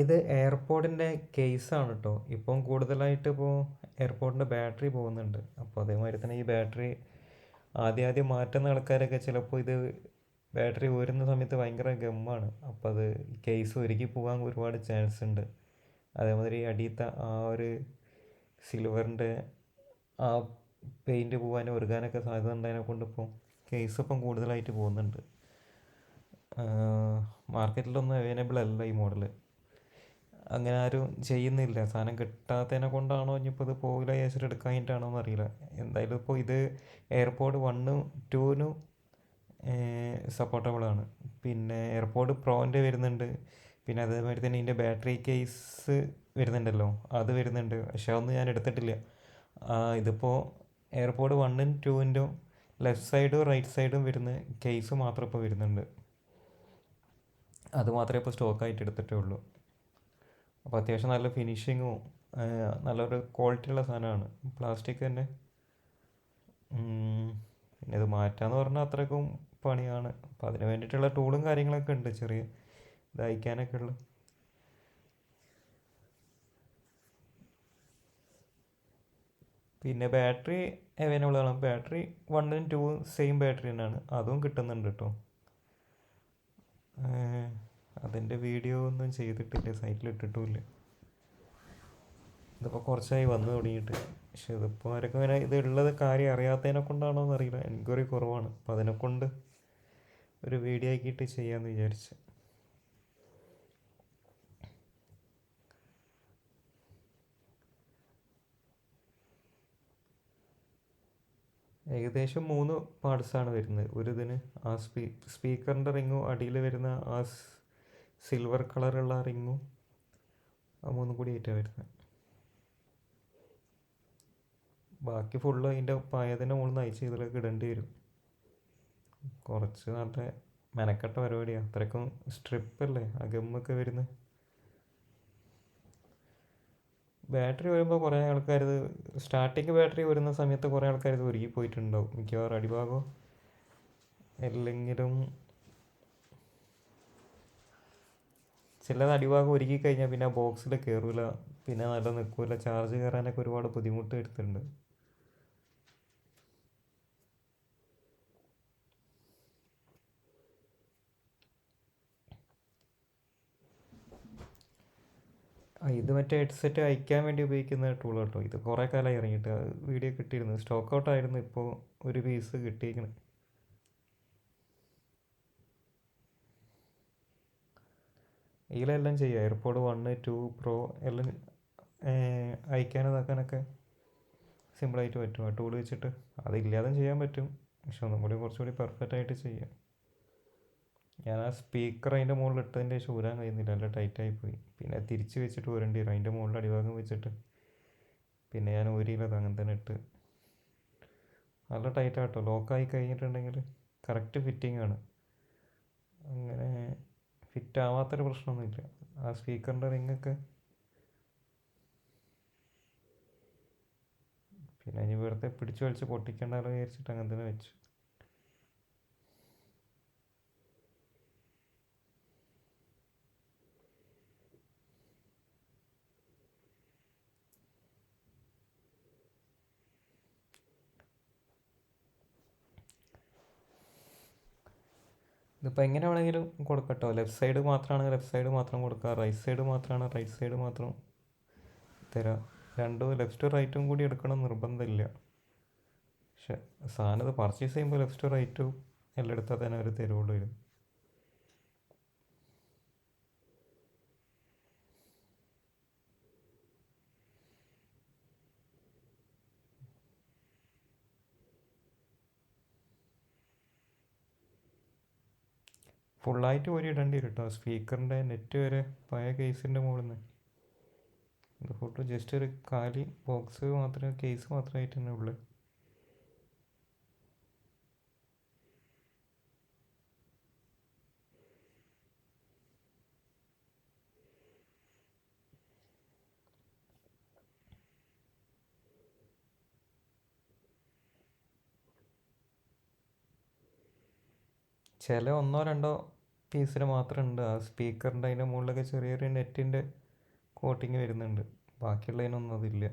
ഇത് എയർപോഡിൻ്റെ കേസാണ് കേട്ടോ. ഇപ്പം കൂടുതലായിട്ട് ഇപ്പോൾ എയർപോഡിൻ്റെ ബാറ്ററി പോകുന്നുണ്ട്. അപ്പോൾ അതേമാതിരി തന്നെ ഈ ബാറ്ററി ആദ്യം മാറ്റുന്ന ആൾക്കാരൊക്കെ ചിലപ്പോൾ ഇത് ബാറ്ററി ഊരുന്ന സമയത്ത് ഭയങ്കര ഗമ്മാണ്. അപ്പോൾ അത് കേസ് ഉരുകി പോകാൻ ഒരുപാട് ചാൻസ് ഉണ്ട്. അതേമാതിരി അടിയത്തെ ആ ഒരു സിൽവറിൻ്റെ ആ പെയിൻറ്റ് പോകാനും ഉരുകാനൊക്കെ സാധ്യത ഉണ്ടായതിനെ കൊണ്ട് ഇപ്പോൾ കേസ് ഇപ്പം കൂടുതലായിട്ട് പോകുന്നുണ്ട്. മാർക്കറ്റിലൊന്നും അവൈലബിൾ അല്ല ഈ മോഡൽ. അങ്ങനെ ആരും ചെയ്യുന്നില്ല. സാധനം കിട്ടാത്തതിനെ കൊണ്ടാണോ ഇനിയിപ്പോൾ ഇത് പോകില്ല വിചാരിച്ചിട്ട് എടുക്കാനായിട്ടാണോ എന്നറിയില്ല. എന്തായാലും ഇപ്പോൾ ഇത് എയർപോഡ് 1 2 സപ്പോർട്ടബിളാണ്. പിന്നെ എയർപോഡ് പ്രോൻ്റെ വരുന്നുണ്ട്. പിന്നെ അതേമാതിരി തന്നെ ഇതിൻ്റെ ബാറ്ററി കേസ് വരുന്നുണ്ടല്ലോ, അത് വരുന്നുണ്ട്. പക്ഷെ അതൊന്നും ഞാൻ എടുത്തിട്ടില്ല. ഇതിപ്പോൾ എയർപോഡ് 1 2 ലെഫ്റ്റ് സൈഡും റൈറ്റ് സൈഡും വരുന്ന കേസ് മാത്രം ഇപ്പോൾ വരുന്നുണ്ട്. അത് മാത്രമേ ഇപ്പോൾ സ്റ്റോക്കായിട്ട് എടുത്തിട്ടേ ഉള്ളൂ. അപ്പോൾ അത്യാവശ്യം നല്ല ഫിനിഷിങ്ങും നല്ലൊരു ക്വാളിറ്റിയുള്ള സാധനമാണ്. പ്ലാസ്റ്റിക് തന്നെ. പിന്നെ ഇത് മാറ്റാന്ന് പറഞ്ഞാൽ അത്രയ്ക്കും പണിയാണ്. അപ്പോൾ അതിന് വേണ്ടിയിട്ടുള്ള ടൂളും കാര്യങ്ങളൊക്കെ ഉണ്ട്, ചെറിയ ഇത് അയക്കാനൊക്കെ ഉള്ള. പിന്നെ ബാറ്ററി അവൈലബിൾ ആണ്. ബാറ്ററി 1 2 സെയിം ബാറ്ററി തന്നെയാണ്, അതും കിട്ടുന്നുണ്ട് കേട്ടോ. അതിൻ്റെ വീഡിയോ ഒന്നും ചെയ്തിട്ടില്ല, സൈറ്റിൽ ഇട്ടിട്ടുമില്ല. ഇതിപ്പോൾ കുറച്ചായി വന്നു തുടങ്ങിയിട്ട്. പക്ഷെ ഇതിപ്പോൾ ആരൊക്കെ ഇങ്ങനെ ഇത് ഉള്ളത് കാര്യം അറിയാത്തതിനെ കൊണ്ടാണോ എന്നറിയില്ല, എൻക്വയറി കുറവാണ്. അപ്പോൾ അതിനെക്കൊണ്ട് ഒരു വീഡിയോ ആക്കിയിട്ട് ചെയ്യാമെന്ന് വിചാരിച്ചു. ഏകദേശം 3 പാർട്സാണ് വരുന്നത് ഒരു ഇതിന്. ആ സ്പീക്കറിൻ്റെ റിങ്ങും അടിയിൽ വരുന്ന ആ സിൽവർ കളറുള്ള റിങ്ങും, ആ 3 കൂടി ആയിട്ടാണ് വരുന്നത്. ബാക്കി ഫുള്ള് അതിൻ്റെ പായതിൻ്റെ മുകളിൽ നിന്ന് അയച്ച് ഇതിലേക്ക് ഇടേണ്ടി വരും. കുറച്ച് നല്ല മെനക്കെട്ട പരിപാടിയാണ്. അത്രയ്ക്കും സ്ട്രിപ്പല്ലേ ആ ഗമ്മൊക്കെ വരുന്നത്. ബാറ്ററി വരുമ്പോൾ കുറേ ആൾക്കാർ ഇത് സ്റ്റാർട്ടിങ് ബാറ്ററി വരുന്ന സമയത്ത് കുറേ ആൾക്കാർ ഇത് ഉരുകി പോയിട്ടുണ്ടാവും മിക്കവാറും അടിഭാഗം. അല്ലെങ്കിലും ചിലത് അടിഭാഗം ഒരുക്കി കഴിഞ്ഞാൽ പിന്നെ ബോക്സിൽ കയറില്ല, പിന്നെ നല്ല നിൽക്കില്ല. ചാർജ് കയറാനൊക്കെ ഒരുപാട് ബുദ്ധിമുട്ട് വരുത്തുന്നുണ്ട്. ഇത് മറ്റേ ഹെഡ്സെറ്റ് അയക്കാൻ വേണ്ടി ഉപയോഗിക്കുന്ന ടൂൾ കേട്ടോ. ഇത് കുറേ കാലമായി ഇറങ്ങിയിട്ട്. വീഡിയോ കിട്ടിയിരുന്നു, സ്റ്റോക്ക് ഔട്ടായിരുന്നു. ഇപ്പോൾ ഒരു പീസ് കിട്ടിയിരിക്കണം. ഇതിലെല്ലാം ചെയ്യാം. എയർപോഡ് 1 2 പ്രോ എല്ലാം അയക്കാനും ഇതാക്കാനൊക്കെ സിമ്പിളായിട്ട് പറ്റും ആ ടൂൾ വെച്ചിട്ട്. അതില്ലാതെ ചെയ്യാൻ പറ്റും, പക്ഷെ ഒന്നും കൂടി കുറച്ചുകൂടി പെർഫെക്റ്റ് ആയിട്ട് ചെയ്യാം. ഞാൻ ആ സ്പീക്കർ അതിൻ്റെ മുകളിൽ ഇട്ടതിൻ്റെ ശേഷം ഊരാൻ കഴിയുന്നില്ല, നല്ല ടൈറ്റായി പോയി. പിന്നെ തിരിച്ച് വെച്ചിട്ട് ഊരേണ്ടി വരും. അതിൻ്റെ മുകളിൽ അടിഭാഗം വെച്ചിട്ട് പിന്നെ ഞാൻ ഊരിയില്ലത്, അങ്ങനെ തന്നെ ഇട്ട്. നല്ല ടൈറ്റാട്ടോ. ലോക്കായി കഴിഞ്ഞിട്ടുണ്ടെങ്കിൽ കറക്റ്റ് ഫിറ്റിംഗ് ആണ്. അങ്ങനെ ഫിറ്റ് ആവാത്തൊരു പ്രശ്നമൊന്നുമില്ല. ആ സ്പീക്കറിൻ്റെ റിങ്ങൊക്കെ പിന്നെ ഇനി വെറുതെ പിടിച്ച് വലിച്ച് പൊട്ടിക്കണ്ടല്ലോ വിചാരിച്ചിട്ട് അങ്ങനെ തന്നെ വെച്ചു. ഇതിപ്പോൾ എങ്ങനെ വേണമെങ്കിലും കൊടുക്കട്ടോ. ലെഫ്റ്റ് സൈഡ് മാത്രമാണ് ലെഫ്റ്റ് സൈഡ് മാത്രം കൊടുക്കുക, റൈറ്റ് സൈഡ് മാത്രമാണ് റൈറ്റ് സൈഡ് മാത്രം തരാം. രണ്ടും ലെഫ്റ്റും റൈറ്റും കൂടി എടുക്കണം നിർബന്ധമില്ല. പക്ഷെ സാധനം ഇത് പർച്ചേസ് ചെയ്യുമ്പോൾ ലെഫ്റ്റും റൈറ്റും എല്ലാം എടുത്താൽ തന്നെ അവർ തരുള്ളൂ. ഇത് ഫുള്ളായിട്ട് ഊരി ഇടേണ്ടി വരും കേട്ടോ. സ്പീക്കറിൻ്റെ നെറ്റ് വരെ പഴയ കേസിൻ്റെ മുകളിൽ നിന്ന്. ഇത് ഫോട്ടോ ജസ്റ്റ് ഒരു കാലി ബോക്സ് മാത്രമേ, കേസ് മാത്രമായിട്ട് തന്നെ ഉള്ളു. ചില 1 2 പീസിന് മാത്രം ഉണ്ട്. ആ സ്പീക്കറിൻ്റെ അതിൻ്റെ മുകളിലൊക്കെ ചെറിയൊരു നെറ്റിൻ്റെ കോട്ടിങ് വരുന്നുണ്ട്. ബാക്കിയുള്ളതിനൊന്നും അതില്ല.